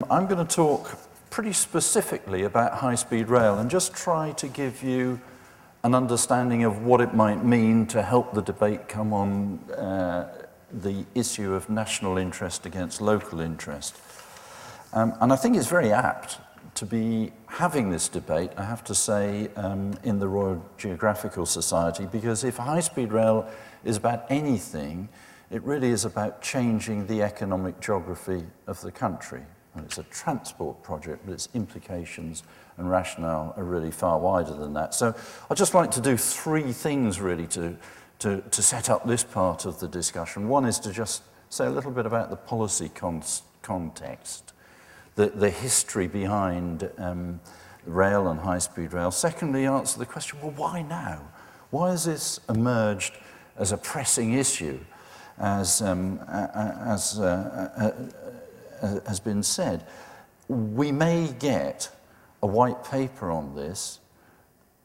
I'm going to talk pretty specifically about high-speed rail and just try to give you an understanding of what it might mean to help the debate come on the issue of national interest against local interest. And I think it's very apt to be having this debate, I have to say, in the Royal Geographical Society, because if high-speed rail is about anything, it really is about changing the economic geography of the country. And it's a transport project, but its implications and rationale are really far wider than that. So I'd just like to do three things really to set up this part of the discussion. One is to just say a little bit about the policy context, the history behind rail and high-speed rail. Secondly, answer the question, well, why now? Why has this emerged as a pressing issue, as has been said? We may get a white paper on this,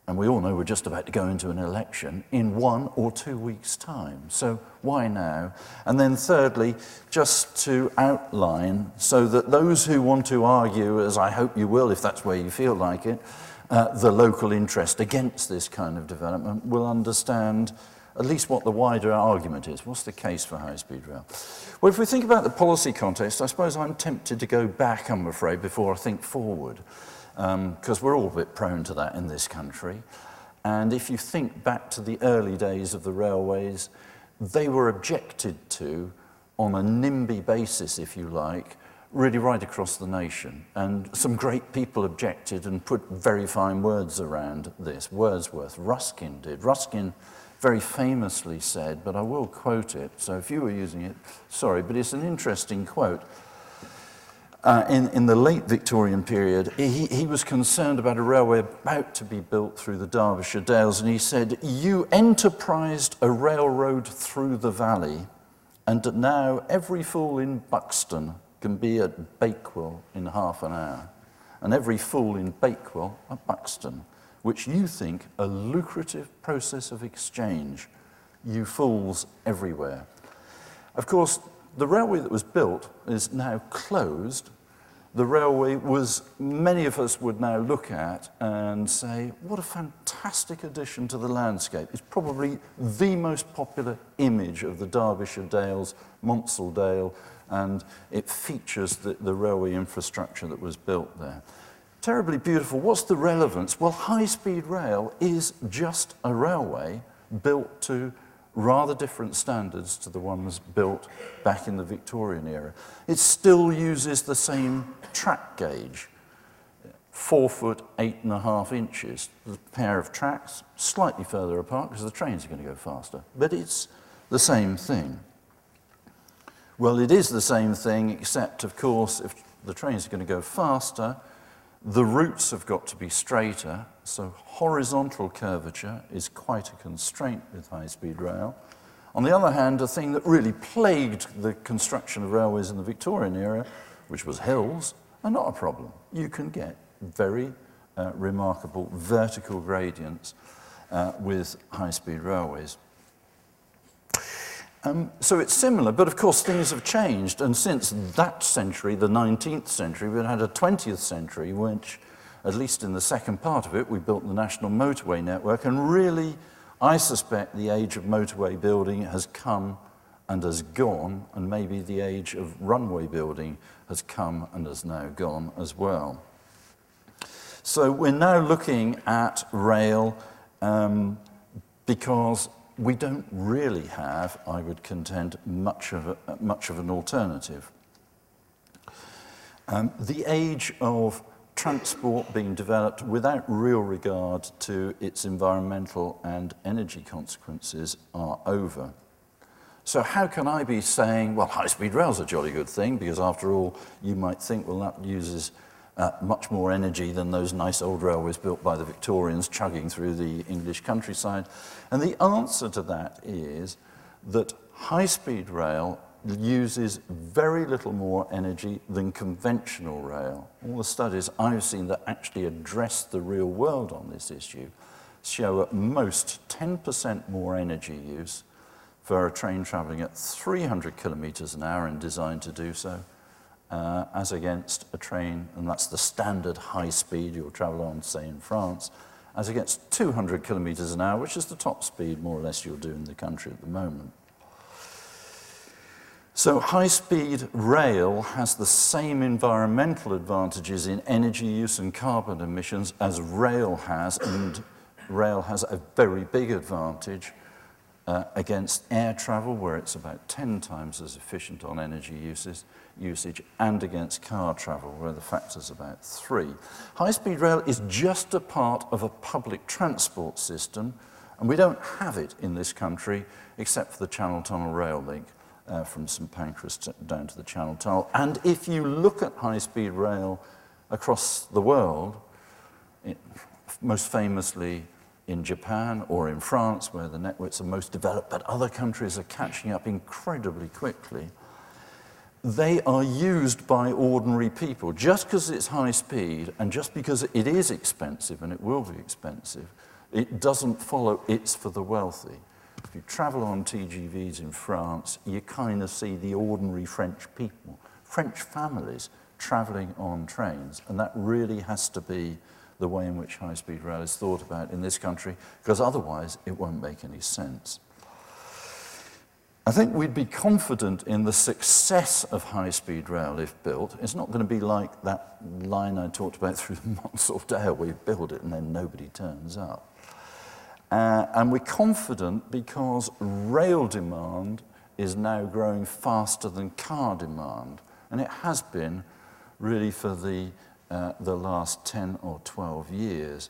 and we all know we're just about to go into an election, in 1 or 2 weeks' time. So why now? And then thirdly, just to outline so that those who want to argue, as I hope you will if that's where you feel like it, the local interest against this kind of development will understand at least what the wider argument is. What's the case for high-speed rail? Well, if we think about the policy context, I suppose I'm tempted to go back, I'm afraid, before I think forward, because we're all a bit prone to that in this country. And if you think back to the early days of the railways, they were objected to on a NIMBY basis, if you like, really right across the nation. And some great people objected and put very fine words around this. Wordsworth, Ruskin did. Ruskin very famously said, but I will quote it, so if you were using it, sorry, but it's an interesting quote. In the late Victorian period, he was concerned about a railway about to be built through the Derbyshire Dales, and he said, "You enterprised a railroad through the valley, and now every fool in Buxton can be at Bakewell in half an hour, and every fool in Bakewell at Buxton, which you think a lucrative process of exchange, you fools everywhere." Of course, the railway that was built is now closed. The railway many of us would now look at and say, what a fantastic addition to the landscape. It's probably the most popular image of the Derbyshire Dales, Monsall Dale, and it features the railway infrastructure that was built there. Terribly beautiful. What's the relevance? Well, high-speed rail is just a railway built to rather different standards to the ones built back in the Victorian era. It still uses the same track gauge, 4 foot, 8.5 inches. The pair of tracks, slightly further apart because the trains are going to go faster, but it's the same thing. Well, it is the same thing, except, of course, if the trains are going to go faster, the routes have got to be straighter, so horizontal curvature is quite a constraint with high-speed rail. On the other hand, a thing that really plagued the construction of railways in the Victorian era, which was hills, are not a problem. You can get very remarkable vertical gradients with high-speed railways. So it's similar, but of course things have changed, and since that century, the 19th century, we've had a 20th century, which, at least in the second part of it, we built the national motorway network, and really, I suspect the age of motorway building has come and has gone, and maybe the age of runway building has come and has now gone as well. So we're now looking at rail because we don't really have, I would contend, much of an alternative. The age of transport being developed without real regard to its environmental and energy consequences are over. So how can I be saying, well, high-speed rail's a jolly good thing, because after all, you might think, well, that uses much more energy than those nice old railways built by the Victorians chugging through the English countryside. And the answer to that is that high-speed rail uses very little more energy than conventional rail. All the studies I've seen that actually address the real world on this issue show at most 10% more energy use for a train travelling at 300 kilometres an hour and designed to do so, as against a train, and that's the standard high speed you'll travel on, say, in France, as against 200 kilometers an hour, which is the top speed, more or less, you'll do in the country at the moment. So high-speed rail has the same environmental advantages in energy use and carbon emissions as rail has, and rail has a very big advantage against air travel, where it's about 10 times as efficient on energy usage, and against car travel, where the factor's about 3. High-speed rail is just a part of a public transport system, and we don't have it in this country except for the Channel Tunnel rail link from St Pancras down to the Channel Tunnel. And if you look at high-speed rail across the world, most famously in Japan or in France, where the networks are most developed, but other countries are catching up incredibly quickly, they are used by ordinary people. Just because it's high speed and just because it is expensive, and it will be expensive, it doesn't follow it's for the wealthy. If you travel on TGVs in France, you kind of see the ordinary French people, French families traveling on trains, and that really has to be the way in which high-speed rail is thought about in this country, because otherwise it won't make any sense. I think we'd be confident in the success of high-speed rail if built. It's not going to be like that line I talked about through the Monsell Dale, where you build it and then nobody turns up. And we're confident because rail demand is now growing faster than car demand, and it has been really for the last 10 or 12 years.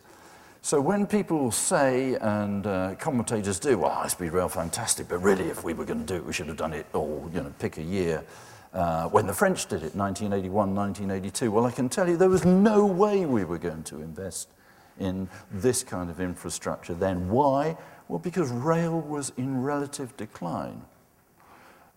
So when people say, and commentators do, well, high-speed rail, fantastic, but really if we were going to do it, we should have done it, or pick a year, when the French did it, 1981, 1982. Well, I can tell you there was no way we were going to invest in this kind of infrastructure then. Why? Well, because rail was in relative decline.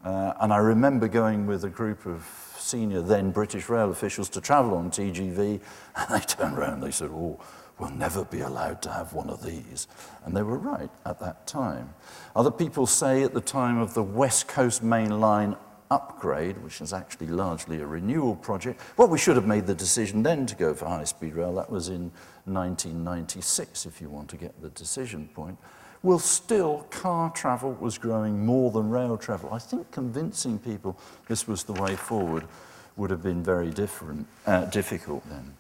And I remember going with a group of senior then British rail officials to travel on TGV, and they turned around and they said, oh, we'll never be allowed to have one of these. And they were right at that time. Other people say at the time of the West Coast Main Line upgrade, which is actually largely a renewal project, well, we should have made the decision then to go for high-speed rail. That was in 1996, if you want to get the decision point. Well, still, car travel was growing more than rail travel. I think convincing people this was the way forward would have been very difficult then.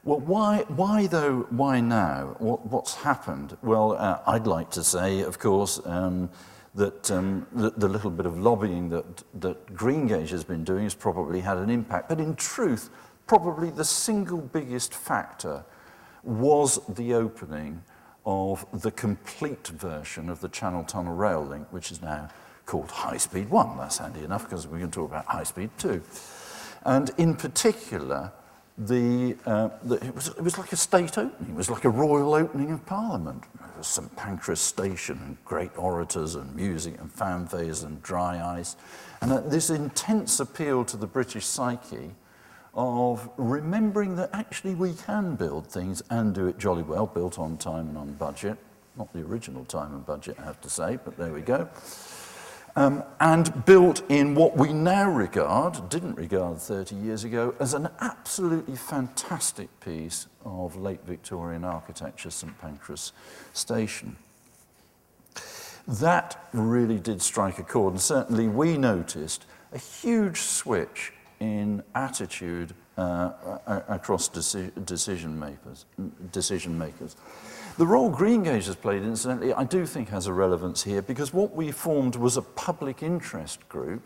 Well, why though? Why now? What's happened? Well, I'd like to say, of course, that the little bit of lobbying that Greengage has been doing has probably had an impact. But in truth, probably the single biggest factor was the opening of the complete version of the Channel Tunnel rail link, which is now called High Speed 1. That's handy enough because we're going to talk about High Speed 2. And in particular, it was like a state opening. It was like a royal opening of Parliament. It was St Pancras Station and great orators and music and fanfares and dry ice. And this intense appeal to the British psyche of remembering that actually we can build things and do it jolly well, built on time and on budget. Not the original time and budget, I have to say, but there we go. And built in what we now regard, didn't regard 30 years ago, as an absolutely fantastic piece of late Victorian architecture, St Pancras Station. That really did strike a chord, and certainly we noticed a huge switch in attitude across decision makers. The role Greengage has played, incidentally, I do think has a relevance here, because what we formed was a public interest group,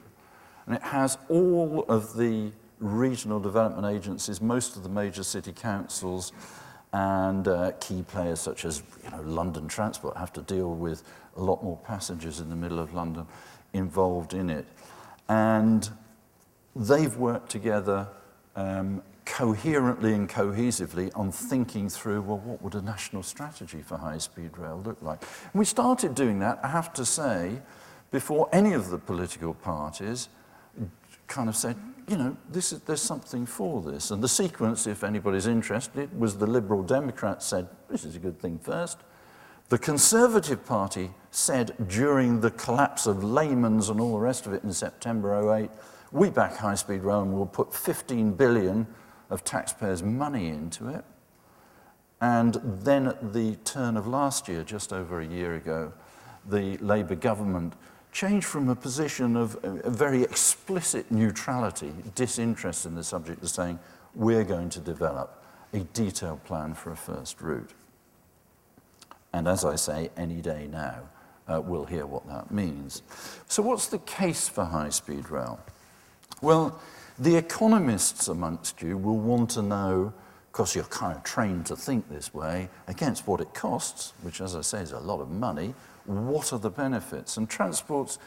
and it has all of the regional development agencies, most of the major city councils, and key players such as London Transport have to deal with a lot more passengers in the middle of London involved in it. And they've worked together coherently and cohesively on thinking through, well, what would a national strategy for high-speed rail look like? And we started doing that, I have to say, before any of the political parties kind of said, there's something for this. And the sequence, if anybody's interested, was the Liberal Democrats said, this is a good thing first. The Conservative Party said during the collapse of Lehman's and all the rest of it in September 2008, We back high-speed rail and we'll put 15 billion of taxpayers' money into it. And then at the turn of last year, just over a year ago, the Labour government changed from a position of a very explicit neutrality, disinterest in the subject, to saying, we're going to develop a detailed plan for a first route. And as I say, any day now, we'll hear what that means. So what's the case for high-speed rail? Well, the economists amongst you will want to know, because you're kind of trained to think this way, against what it costs, which, as I say, is a lot of money. What are the benefits? And transport's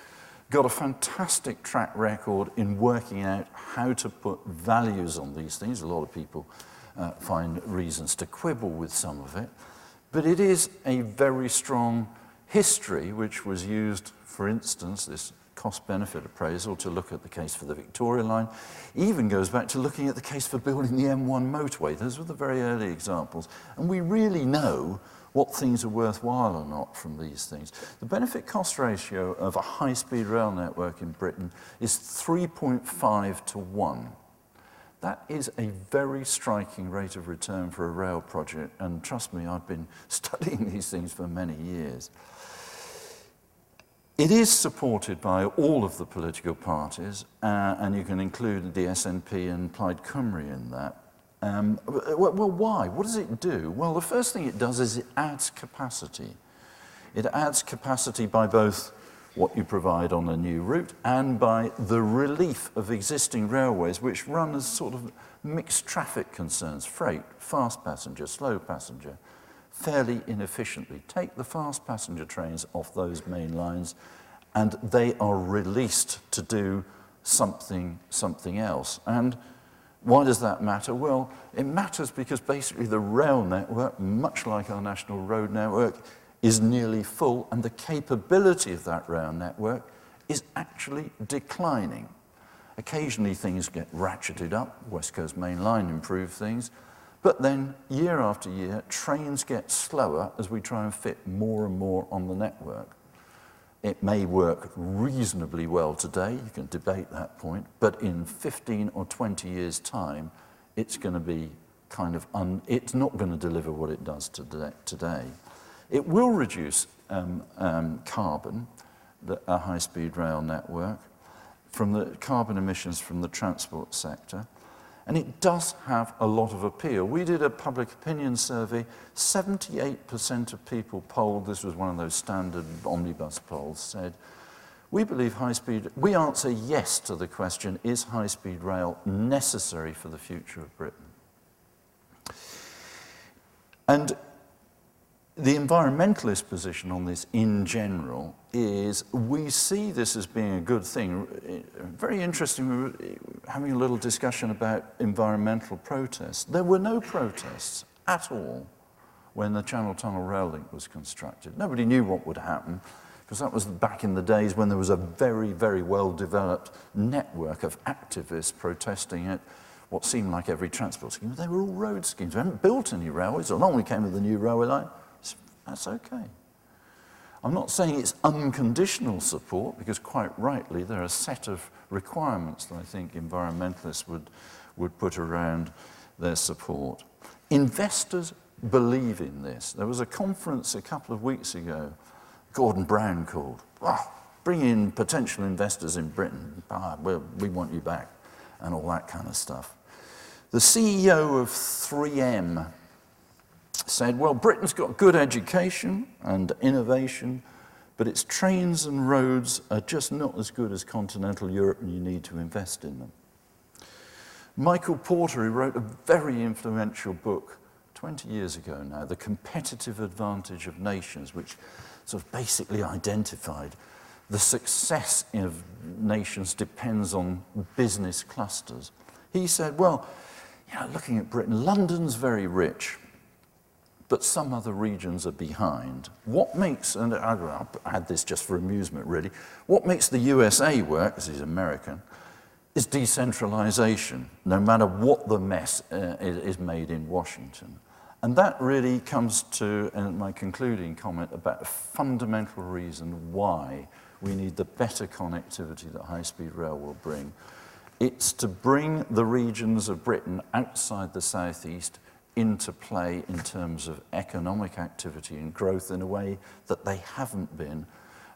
got a fantastic track record in working out how to put values on these things. A lot of people find reasons to quibble with some of it. But it is a very strong history, which was used, for instance, this cost-benefit appraisal, to look at the case for the Victoria Line. It even goes back to looking at the case for building the M1 motorway. Those were the very early examples. And we really know what things are worthwhile or not from these things. The benefit-cost ratio of a high-speed rail network in Britain is 3.5 to 1. That is a very striking rate of return for a rail project, and trust me, I've been studying these things for many years. It is supported by all of the political parties, and you can include the SNP and Plaid Cymru in that. Well, why? What does it do? Well, the first thing it does is it adds capacity. It adds capacity by both what you provide on a new route and by the relief of existing railways, which run as sort of mixed traffic concerns, freight, fast passenger, slow passenger, fairly inefficiently. Take the fast passenger trains off those main lines and they are released to do something else. And why does that matter? Well, it matters because basically the rail network, much like our national road network, is nearly full, and the capability of that rail network is actually declining. Occasionally things get ratcheted up, West Coast Main Line improved things, but then year after year, trains get slower as we try and fit more and more on the network. It may work reasonably well today, you can debate that point, but in 15 or 20 years' time, it's going to be kind of, it's not going to deliver what it does today. It will reduce carbon, a high-speed rail network, from the carbon emissions from the transport sector, and it does have a lot of appeal. We did a public opinion survey, 78% of people polled, this was one of those standard omnibus polls, said, we believe high-speed, we answer yes to the question, is high-speed rail necessary for the future of Britain? And the environmentalist position on this in general is we see this as being a good thing. Very interesting, we were having a little discussion about environmental protests. There were no protests at all when the Channel Tunnel rail link was constructed. Nobody knew what would happen because that was back in the days when there was a very, very well-developed network of activists protesting at what seemed like every transport scheme. They were all road schemes. We hadn't built any railways. Along we came with the new railway line. That's okay. I'm not saying it's unconditional support, because quite rightly there are a set of requirements that I think environmentalists would put around their support. Investors believe in this. There was a conference a couple of weeks ago, Gordon Brown called, bring in potential investors in Britain, we want you back, and all that kind of stuff. The CEO of 3M said, well, Britain's got good education and innovation, but its trains and roads are just not as good as continental Europe, and you need to invest in them. Michael Porter, who wrote a very influential book 20 years ago now, The Competitive Advantage of Nations, which sort of basically identified the success of nations depends on business clusters. He said, well, you know, looking at Britain, London's very rich, but some other regions are behind. What makes, and I had this just for amusement really, what makes the USA work, because he's American, is decentralization, no matter what the mess is made in Washington. And that really comes to my concluding comment about a fundamental reason why we need the better connectivity that high-speed rail will bring. It's to bring the regions of Britain outside the southeast into play in terms of economic activity and growth in a way that they haven't been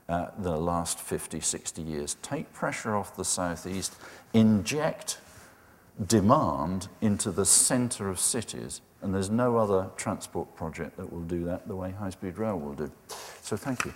the last 50, 60 years. Take pressure off the southeast, inject demand into the centre of cities, and there's no other transport project that will do that the way high-speed rail will do. So thank you.